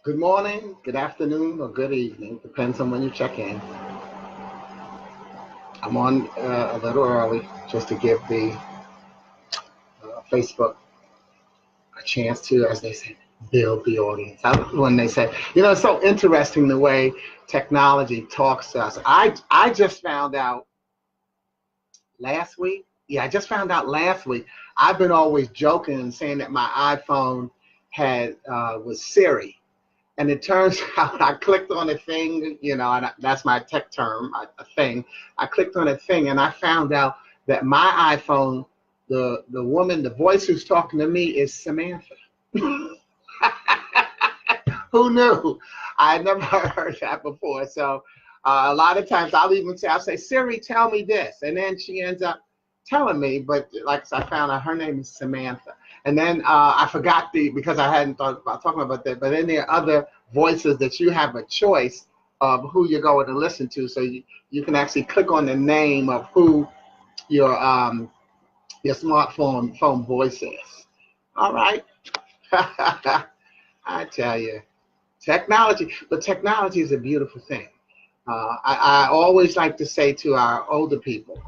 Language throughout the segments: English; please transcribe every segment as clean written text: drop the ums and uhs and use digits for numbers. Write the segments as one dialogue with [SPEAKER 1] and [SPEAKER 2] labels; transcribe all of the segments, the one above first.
[SPEAKER 1] Good morning, good afternoon, or good evening. Depends on when you check in. I'm on a little early just to give the Facebook a chance to, as they say, build the audience. When they say, it's so interesting the way technology talks to us. I just found out last week. Yeah, I just found out last week. I've been always joking and saying that my iPhone was Siri. And it turns out I clicked on a thing, and that's my tech term, a thing. I clicked on a thing and I found out that my iPhone, the woman, the voice who's talking to me is Samantha. Who knew? I had never heard that before. So a lot of times I'll say, Siri, tell me this. And then she ends up telling me, but like I found out her name is Samantha. And then I forgot because I hadn't thought about talking about that, but then there are other voices that you have a choice of who you're going to listen to. So you can actually click on the name of who your smartphone voice is. All right. I tell you, technology is a beautiful thing. I always like to say to our older people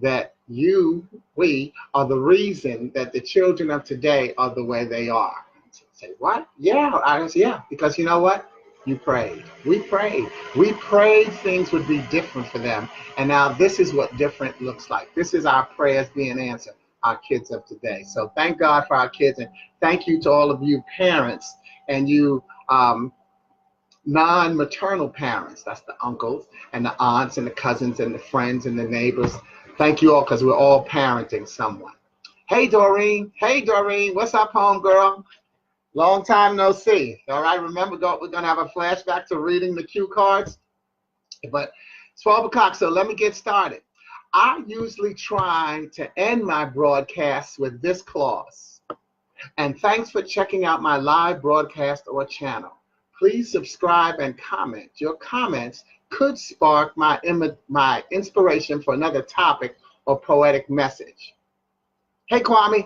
[SPEAKER 1] that we are the reason that the children of today are the way they are. Say, what? Yeah, because you know what? You prayed. We prayed. We prayed things would be different for them. And now this is what different looks like. This is our prayers being answered, our kids of today. So thank God for our kids, and thank you to all of you parents and you non-maternal parents. That's the uncles and the aunts and the cousins and the friends and the neighbors. Thank you all, because we're all parenting someone. Hey, Doreen. What's up, home girl? Long time no see. All right, remember, we're going to have a flashback to reading the cue cards. But it's 12 o'clock, so let me get started. I usually try to end my broadcasts with this clause. And thanks for checking out my live broadcast or channel. Please subscribe and comment. Your comments could spark my inspiration for another topic or poetic message. Hey, Kwame.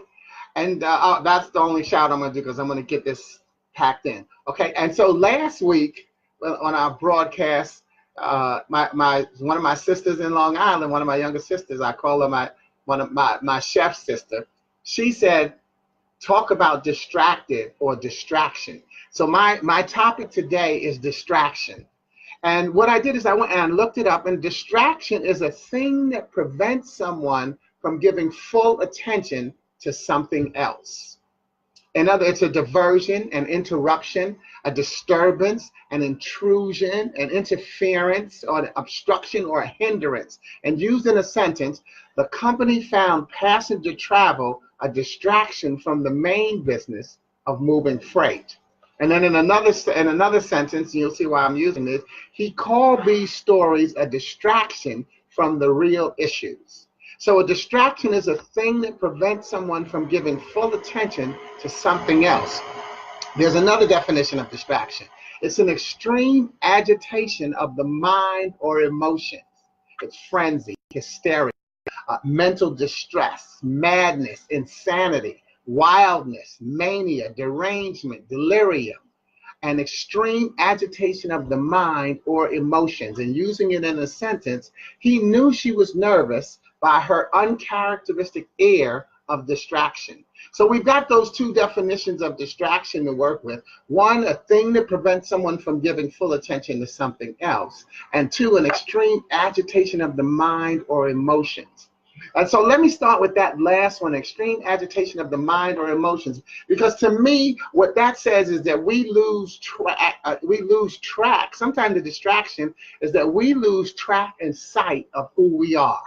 [SPEAKER 1] And that's the only shout I'm going to do, because I'm going to get this packed in. Okay, and so last week on our broadcast, one of my sisters in Long Island, one of my younger sisters, I call her my chef sister, she said, talk about distracted or distraction. So my topic today is distraction. And what I did is I went and looked it up, and distraction is a thing that prevents someone from giving full attention to something else. It's a diversion, an interruption, a disturbance, an intrusion, an interference, or an obstruction or a hindrance. And used in a sentence, the company found passenger travel a distraction from the main business of moving freight. And then in another sentence, you'll see why I'm using this, he called these stories a distraction from the real issues. So a distraction is a thing that prevents someone from giving full attention to something else. There's another definition of distraction. It's an extreme agitation of the mind or emotions. It's frenzy, hysteria, mental distress, madness, insanity, wildness, mania, derangement, delirium, an extreme agitation of the mind or emotions. And using it in a sentence, he knew she was nervous by her uncharacteristic air of distraction. So we've got those two definitions of distraction to work with. One, a thing that prevents someone from giving full attention to something else. And two, an extreme agitation of the mind or emotions. And so let me start with that last one, extreme agitation of the mind or emotions, because to me, what that says is that we lose track. Sometimes the distraction is that we lose track and sight of who we are.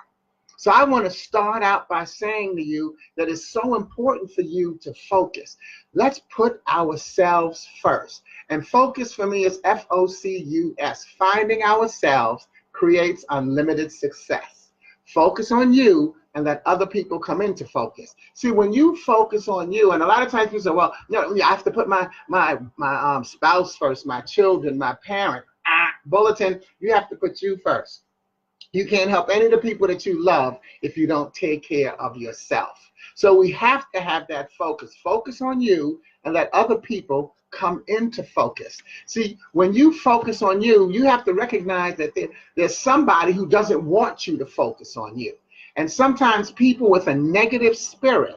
[SPEAKER 1] So I want to start out by saying to you that it's so important for you to focus. Let's put ourselves first. And focus for me is F-O-C-U-S. Finding ourselves creates unlimited success. Focus on you and let other people come into focus. See, when you focus on you, and a lot of times people say, well, I have to put my spouse first, my children, my parent. Bulletin, you have to put you first. You can't help any of the people that you love if you don't take care of yourself. So we have to have that focus. Focus on you and let other people come into focus. See, when you focus on you, you have to recognize that there's somebody who doesn't want you to focus on you. And sometimes people with a negative spirit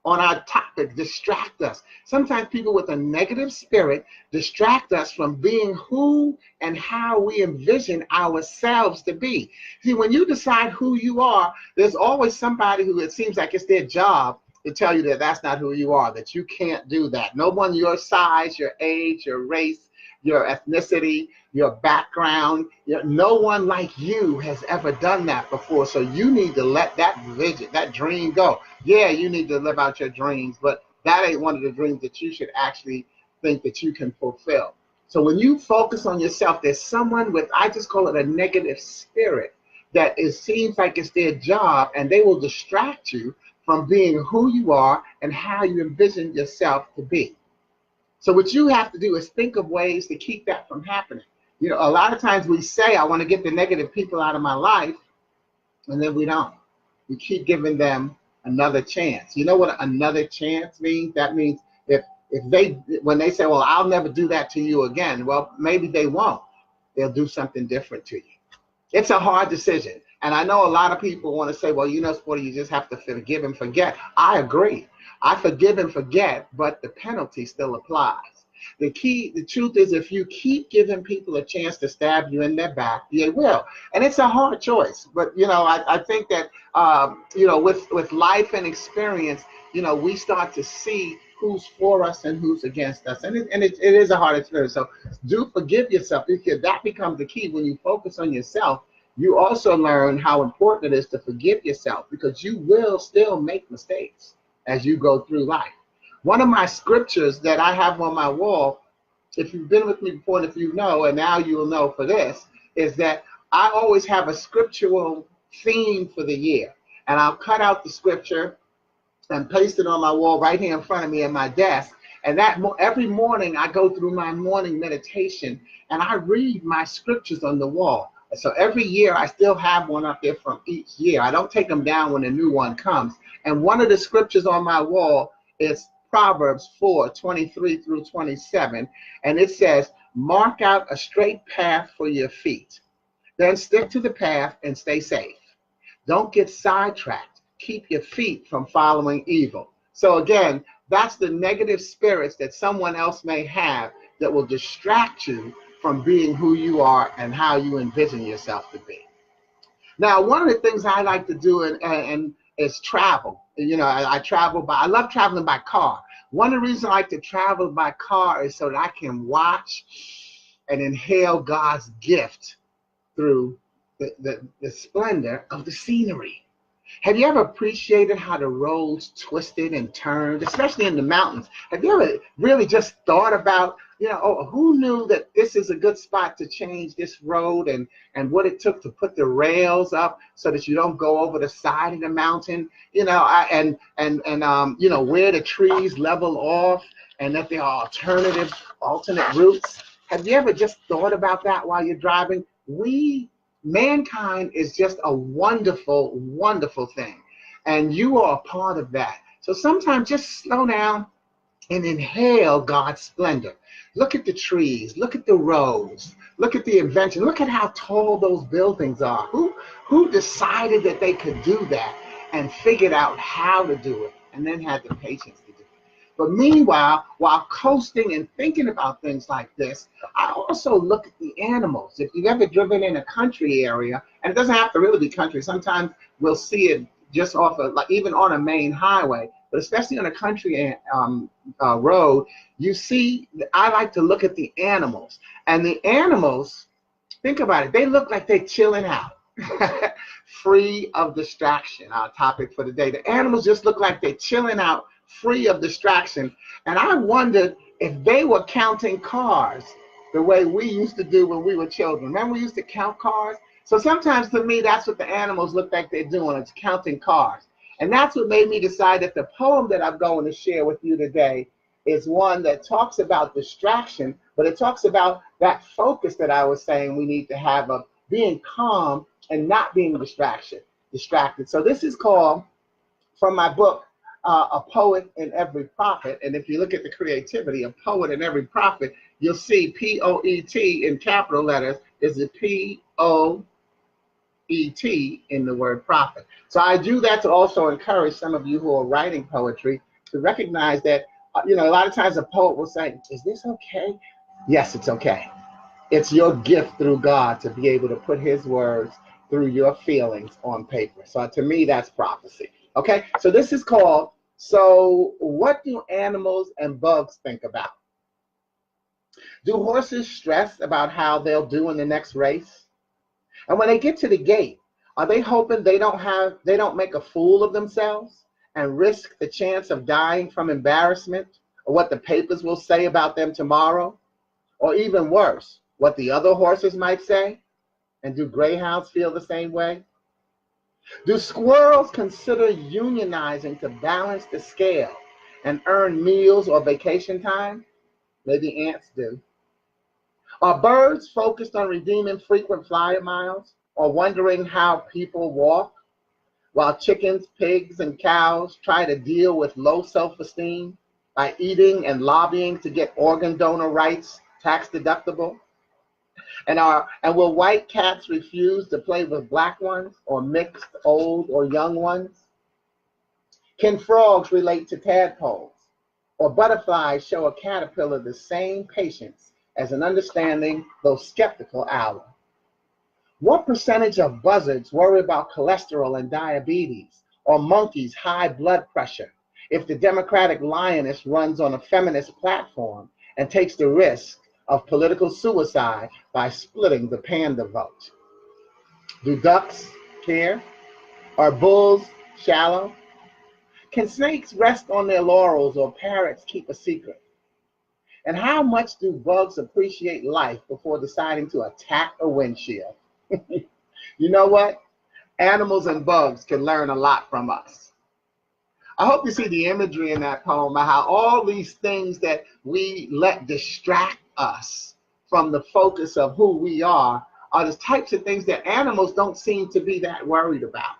[SPEAKER 1] on our topic distract us. Sometimes people with a negative spirit distract us from being who and how we envision ourselves to be. See, when you decide who you are, there's always somebody who it seems like it's their job to tell you that that's not who you are, that you can't do that. No one your size, your age, your race, your ethnicity, your background, no one like you has ever done that before. So you need to let that vision, that dream go. Yeah, you need to live out your dreams, but that ain't one of the dreams that you should actually think that you can fulfill. So when you focus on yourself, there's someone with, I just call it a negative spirit, that it seems like it's their job, and they will distract you from being who you are and how you envision yourself to be. So what you have to do is think of ways to keep that from happening. You know, a lot of times we say, I want to get the negative people out of my life, and then we don't. We keep giving them another chance. You know what another chance means? That means if when they say, well, I'll never do that to you again, well, maybe they won't. They'll do something different to you. It's a hard decision. And I know a lot of people want to say, well, you know, Sporty, you just have to forgive and forget. I agree. I forgive and forget, but the penalty still applies. The truth is, if you keep giving people a chance to stab you in their back, they will. And it's a hard choice. But, you know, I think that, you know, with life and experience, you know, we start to see who's for us and who's against us. And it is a hard experience. So do forgive yourself, because that becomes the key. When you focus on yourself, you also learn how important it is to forgive yourself, because you will still make mistakes as you go through life. One of my scriptures that I have on my wall, if you've been with me before and if you know, and now you will know for this, is that I always have a scriptural theme for the year. And I'll cut out the scripture and paste it on my wall right here in front of me at my desk. And that every morning I go through my morning meditation and I read my scriptures on the wall. So every year I still have one up there from each year. I don't take them down when a new one comes. And one of the scriptures on my wall is Proverbs 4:23-27. And it says, mark out a straight path for your feet. Then stick to the path and stay safe. Don't get sidetracked. Keep your feet from following evil. So again, that's the negative spirits that someone else may have that will distract you from being who you are and how you envision yourself to be. Now, one of the things I like to do and is travel. You know, I love traveling by car. One of the reasons I like to travel by car is so that I can watch and inhale God's gift through the splendor of the scenery. Have you ever appreciated how the roads twisted and turned, especially in the mountains? Have you ever really just thought about, you know, oh, who knew that this is a good spot to change this road, and what it took to put the rails up so that you don't go over the side of the mountain, you know, and you know, where the trees level off and that there are alternate routes. Have you ever just thought about that while you're driving? Mankind is just a wonderful, wonderful thing. And you are a part of that. So sometimes just slow down and inhale God's splendor. Look at the trees, look at the roads, look at the invention, look at how tall those buildings are. Who decided that they could do that and figured out how to do it and then had the patience to do it? But meanwhile, while coasting and thinking about things like this, I also look at the animals. If you've ever driven in a country area, and it doesn't have to really be country, sometimes we'll see it just off of, like, even on a main highway, but especially on a country road, you see, I like to look at the animals. And the animals, think about it, they look like they're chilling out, free of distraction, our topic for the day. The animals just look like they're chilling out, free of distraction. And I wondered if they were counting cars the way we used to do when we were children. Remember, we used to count cars? So sometimes to me, that's what the animals look like they're doing. It's counting cars. And that's what made me decide that the poem that I'm going to share with you today is one that talks about distraction, but it talks about that focus that I was saying we need to have of being calm and not being distracted. So this is called, from my book, a poet in every prophet. And if you look at the creativity, a poet in every prophet, you'll see P-O-E-T in capital letters is a P-O-E-T in the word prophet. So I do that to also encourage some of you who are writing poetry to recognize that, a lot of times a poet will say, is this okay? Yes, it's okay. It's your gift through God to be able to put his words through your feelings on paper. So to me, that's prophecy. Okay, so this is called, so what do animals and bugs think about? Do horses stress about how they'll do in the next race? And when they get to the gate, are they hoping they don't make a fool of themselves and risk the chance of dying from embarrassment or what the papers will say about them tomorrow? Or even worse, what the other horses might say? And do greyhounds feel the same way? Do squirrels consider unionizing to balance the scale and earn meals or vacation time? Maybe ants do. Are birds focused on redeeming frequent flyer miles or wondering how people walk, while chickens, pigs, and cows try to deal with low self-esteem by eating and lobbying to get organ donor rights tax deductible? And will white cats refuse to play with black ones or mixed old or young ones? Can frogs relate to tadpoles? Or butterflies show a caterpillar the same patience as an understanding, though skeptical, owl? What percentage of buzzards worry about cholesterol and diabetes, or monkeys' high blood pressure, if the Democratic lioness runs on a feminist platform and takes the risk of political suicide by splitting the panda vote? Do ducks care? Are bulls shallow? Can snakes rest on their laurels or parrots keep a secret? And how much do bugs appreciate life before deciding to attack a windshield? You know what? Animals and bugs can learn a lot from us. I hope you see the imagery in that poem of how all these things that we let distract us from the focus of who we are the types of things that animals don't seem to be that worried about.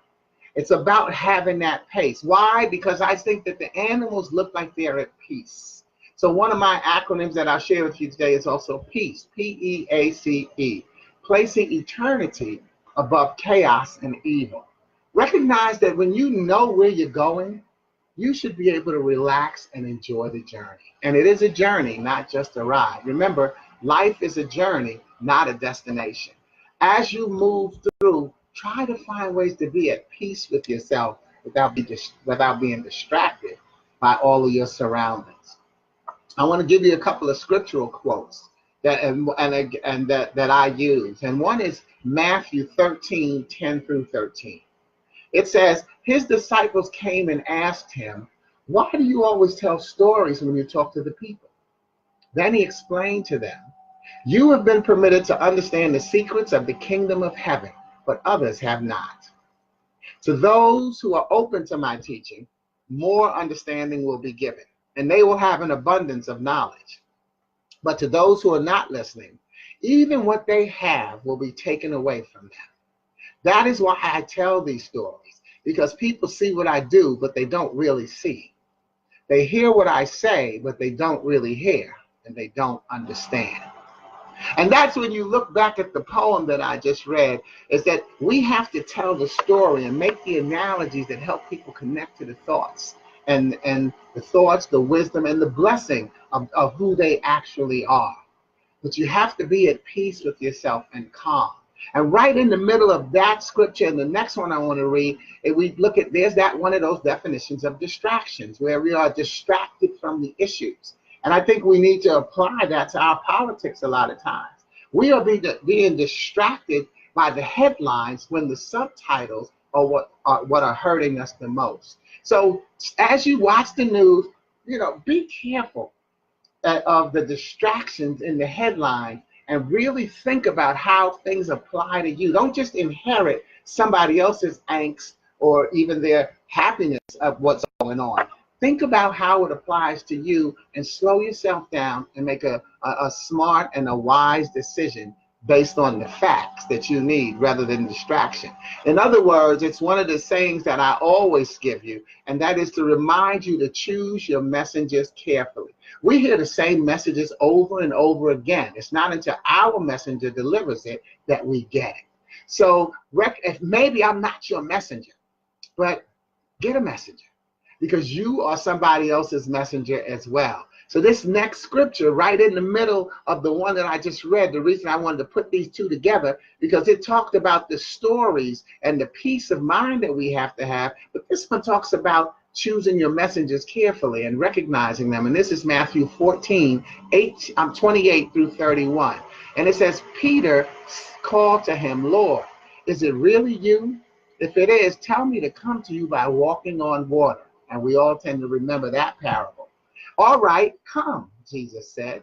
[SPEAKER 1] It's about having that pace. Why? Because I think that the animals look like they're at peace. So one of my acronyms that I'll share with you today is also peace, P-E-A-C-E, placing eternity above chaos and evil. Recognize that when you know where you're going, you should be able to relax and enjoy the journey. And it is a journey, not just a ride. Remember, life is a journey, not a destination. As you move through, try to find ways to be at peace with yourself without being distracted by all of your surroundings. I want to give you a couple of scriptural quotes that I use. And one is Matthew 13:10-13. It says, his disciples came and asked him, why do you always tell stories when you talk to the people? Then he explained to them, you have been permitted to understand the secrets of the kingdom of heaven, but others have not. To those who are open to my teaching, more understanding will be given, and they will have an abundance of knowledge. But to those who are not listening, even what they have will be taken away from them. That is why I tell these stories, because people see what I do, but they don't really see. They hear what I say, but they don't really hear, and they don't understand. And that's when you look back at the poem that I just read, is that we have to tell the story and make the analogies that help people connect to the thoughts and the thoughts, the wisdom, and the blessing of who they actually are. But you have to be at peace with yourself and calm. And right in the middle of that scripture, and the next one I want to read, we look at, there's that one of those definitions of distractions, where we are distracted from the issues. And I think we need to apply that to our politics a lot of times. We are being distracted by the headlines when the subtitles are what are hurting us the most. So as you watch the news, be careful of the distractions in the headlines and really think about how things apply to you. Don't just inherit somebody else's angst or even their happiness of what's going on. Think about how it applies to you and slow yourself down and make a smart and a wise decision based on the facts that you need rather than distraction. In other words, it's one of the sayings that I always give you, and that is to remind you to choose your messengers carefully. We hear the same messages over and over again. It's not until our messenger delivers it that we get it. So if maybe I'm not your messenger, but get a messenger, because you are somebody else's messenger as well. So this next scripture right in the middle of the one that I just read, the reason I wanted to put these two together, because it talked about the stories and the peace of mind that we have to have, but this one talks about choosing your messengers carefully and recognizing them. And this is Matthew 14, 28 through 31. And it says, Peter called to him, Lord, is it really you? If it is, tell me to come to you by walking on water. And we all tend to remember that parable. All right, come, Jesus said.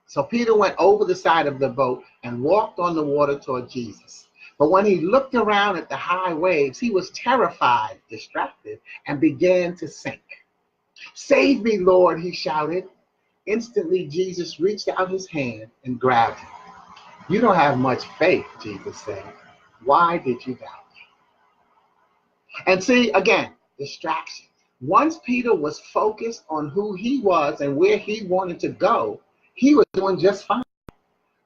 [SPEAKER 1] So Peter went over the side of the boat and walked on the water toward Jesus. But when he looked around at the high waves, he was terrified, distracted, and began to sink. Save me, Lord, he shouted. Instantly, Jesus reached out his hand and grabbed him. You don't have much faith, Jesus said. Why did you doubt? And see, again, distraction. Once Peter was focused on who he was and where he wanted to go, he was doing just fine.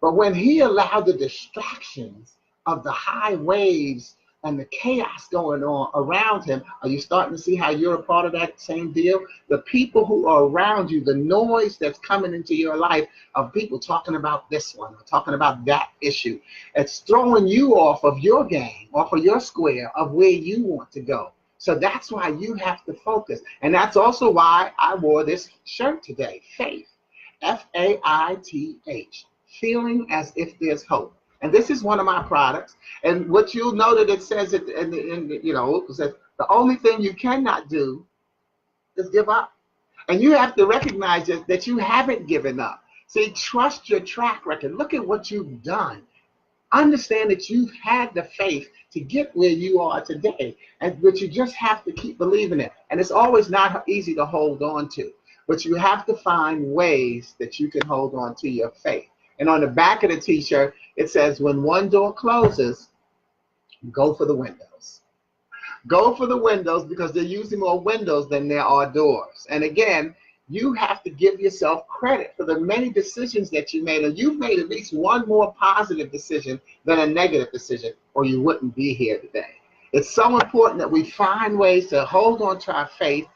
[SPEAKER 1] But when he allowed the distractions of the high waves and the chaos going on around him, are you starting to see how you're a part of that same deal? The people who are around you, the noise that's coming into your life of people talking about this one or talking about that issue, it's throwing you off of your game, off of your square of where you want to go. So that's why you have to focus. And that's also why I wore this shirt today, Faith, F-A-I-T-H, feeling as if there's hope. And this is one of my products. And what you'll know that it says, it says the only thing you cannot do is give up. And you have to recognize that you haven't given up. See, trust your track record. Look at what you've done. Understand that you've had the faith to get where you are today, but you just have to keep believing it. And it's always not easy to hold on to, but you have to find ways that you can hold on to your faith. And on the back of the t-shirt, it says, when one door closes, go for the windows. Go for the windows, because they're using more windows than there are doors. And again, you have to give yourself credit for the many decisions that you made. And you've made at least one more positive decision than a negative decision, or you wouldn't be here today. It's so important that we find ways to hold on to our faith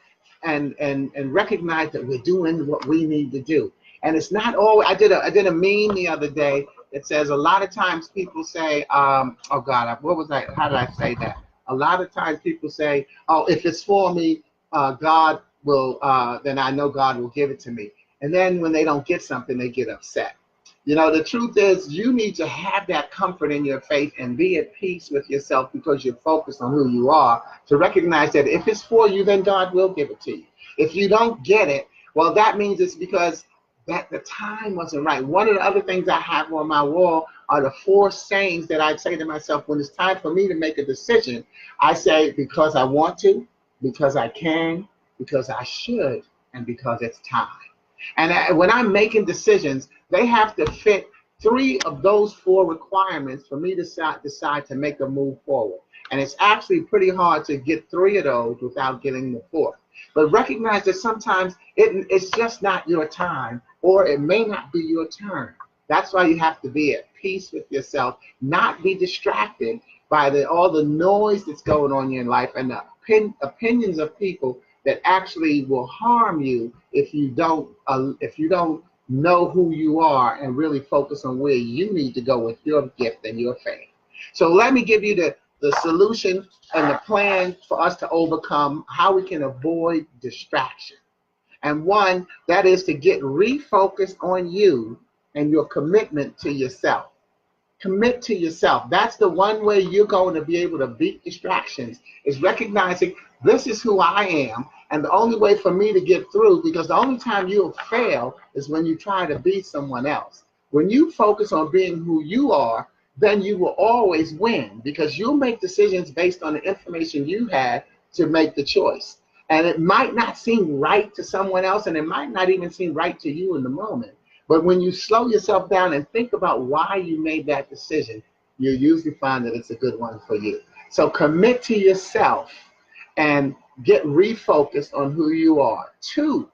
[SPEAKER 1] and recognize that we're doing what we need to do. And it's not always, I did a meme the other day that says a lot of times people say, oh God, what was that? How did I say that? A lot of times people say, oh, if it's for me, God will, then I know God will give it to me. And then when they don't get something, they get upset. You know, the truth is you need to have that comfort in your faith and be at peace with yourself, because you're focused on who you are, to recognize that if it's for you, then God will give it to you. If you don't get it, well, that means it's because that the time wasn't right. One of the other things I have on my wall are the 4 sayings that I say to myself when it's time for me to make a decision. I say, because I want to, because I can, because I should, and because it's time. And when I'm making decisions, they have to fit 3 of those 4 requirements for me to decide to make a move forward. And it's actually pretty hard to get 3 of those without getting the 4th. But recognize that sometimes it's just not your time, or it may not be your turn. That's why you have to be at peace with yourself, not be distracted by all the noise that's going on in your life and the opinions of people that actually will harm you if you don't know who you are and really focus on where you need to go with your gift and your faith. So let me give you the solution and the plan for us to overcome how we can avoid distraction. And one, that is to get refocused on you and your commitment to yourself. Commit to yourself. That's the one way you're going to be able to beat distractions, is recognizing this is who I am, and the only way for me to get through, because the only time you'll fail is when you try to be someone else. When you focus on being who you are, then you will always win, because you'll make decisions based on the information you had to make the choice. And it might not seem right to someone else, and it might not even seem right to you in the moment. But when you slow yourself down and think about why you made that decision, you usually find that it's a good one for you. So commit to yourself and get refocused on who you are. Two,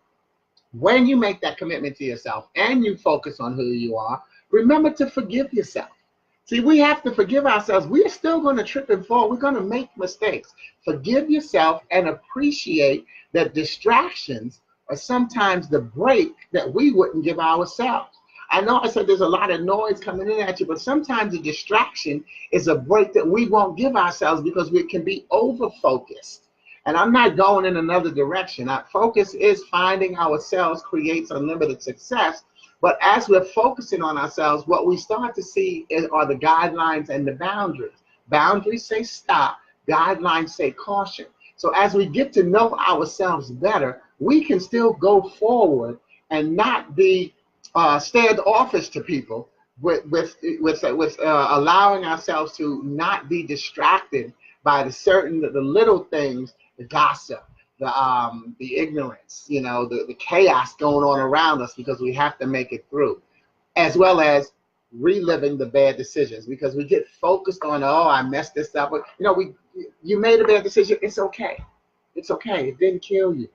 [SPEAKER 1] when you make that commitment to yourself and you focus on who you are, remember to forgive yourself. See, we have to forgive ourselves. We are still going to trip and fall. We're going to make mistakes. Forgive yourself and appreciate that distractions are sometimes the break that we wouldn't give ourselves. I know I said there's a lot of noise coming in at you, but sometimes the distraction is a break that we won't give ourselves because we can be over-focused. And I'm not going in another direction. Our focus is finding ourselves creates unlimited success. But as we're focusing on ourselves, what we start to see are the guidelines and the boundaries. Boundaries say stop, guidelines say caution. So as we get to know ourselves better, we can still go forward and not be standoffish to people with allowing ourselves to not be distracted by the little things, the gossip, the ignorance, the chaos going on around us, because we have to make it through, as well as reliving the bad decisions, because we get focused on, oh, I messed this up. But you made a bad decision. It's okay. It's okay. It didn't kill you.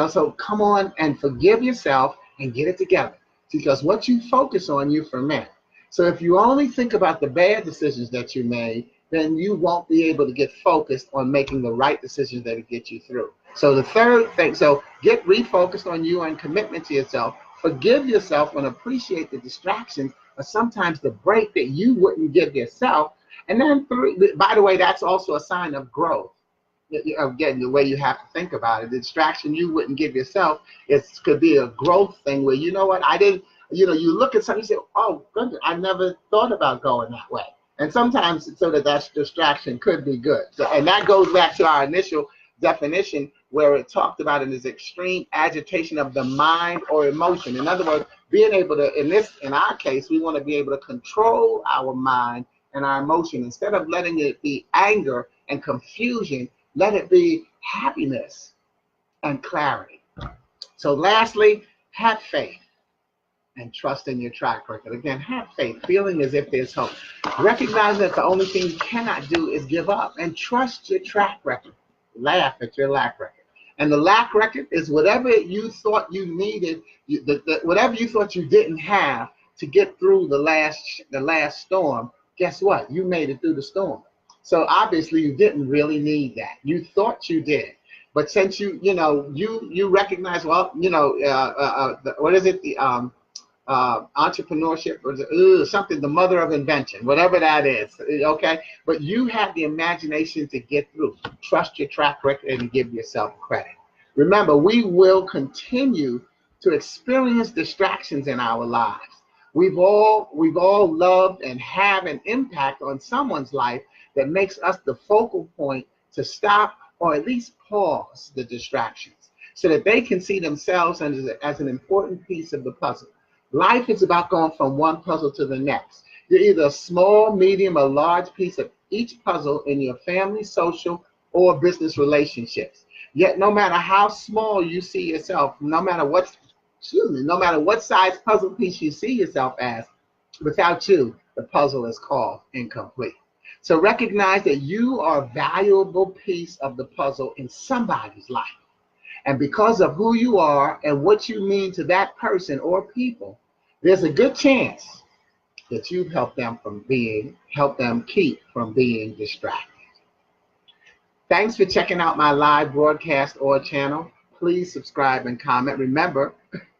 [SPEAKER 1] So come on and forgive yourself and get it together, because what you focus on, you ferment. So if you only think about the bad decisions that you made, then you won't be able to get focused on making the right decisions that will get you through. So the third thing, so get refocused on you and commitment to yourself. Forgive yourself and appreciate the distractions, or sometimes the break that you wouldn't give yourself. And then three, by the way, that's also a sign of growth. Again, the way you have to think about it, the distraction you wouldn't give yourself, could be a growth thing where, I didn't, you look at something, you say, oh, goodness, I never thought about going that way. And sometimes so that distraction could be good. So, and that goes back to our initial definition where it talked about it as extreme agitation of the mind or emotion. In other words, being able to, in our case, we want to be able to control our mind and our emotion. Instead of letting it be anger and confusion, let it be happiness and clarity. So lastly, have faith and trust in your track record. Again, have faith, feeling as if there's hope. Recognize that the only thing you cannot do is give up, and trust your track record. Laugh at your lack record. And the lack record is whatever you thought you needed, whatever you thought you didn't have to get through the last storm. Guess what? You made it through the storm. So obviously you didn't really need that. You thought you did. But since you recognize, well, what is it? The entrepreneurship, or something, the mother of invention, whatever that is, okay? But you have the imagination to get through. Trust your track record and give yourself credit. Remember, we will continue to experience distractions in our lives. We've all loved and have an impact on someone's life that makes us the focal point to stop or at least pause the distractions so that they can see themselves as an important piece of the puzzle. Life is about going from one puzzle to the next. You're either a small, medium, or large piece of each puzzle in your family, social, or business relationships. Yet no matter how small you see yourself, no matter what size puzzle piece you see yourself as, without you, the puzzle is called incomplete. So recognize that you are a valuable piece of the puzzle in somebody's life. And because of who you are and what you mean to that person or people, there's a good chance that you've helped them keep from being distracted. Thanks for checking out my live broadcast or channel. Please subscribe and comment. Remember,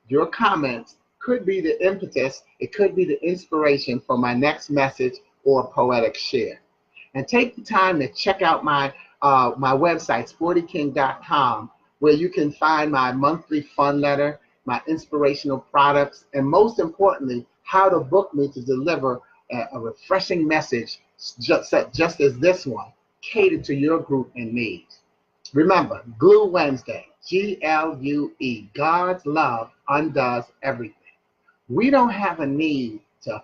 [SPEAKER 1] your comments could be the impetus, it could be the inspiration for my next message or poetic share. And take the time to check out my website, sportyking.com, where you can find my monthly fun letter, my inspirational products, and most importantly, how to book me to deliver a refreshing message just as this one, catered to your group and needs. Remember, Glue Wednesday, Glue, God's love undoes everything. We don't have a need to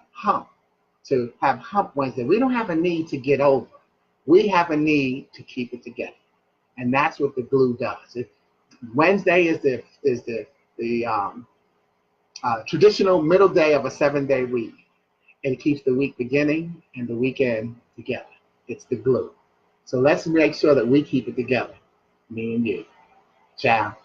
[SPEAKER 1] have hump Wednesday. We don't have a need to get over. We have a need to keep it together. And that's what the glue does. Wednesday is the traditional middle day of a 7-day week. It keeps the week beginning and the weekend together. It's the glue. So let's make sure that we keep it together, me and you. Ciao.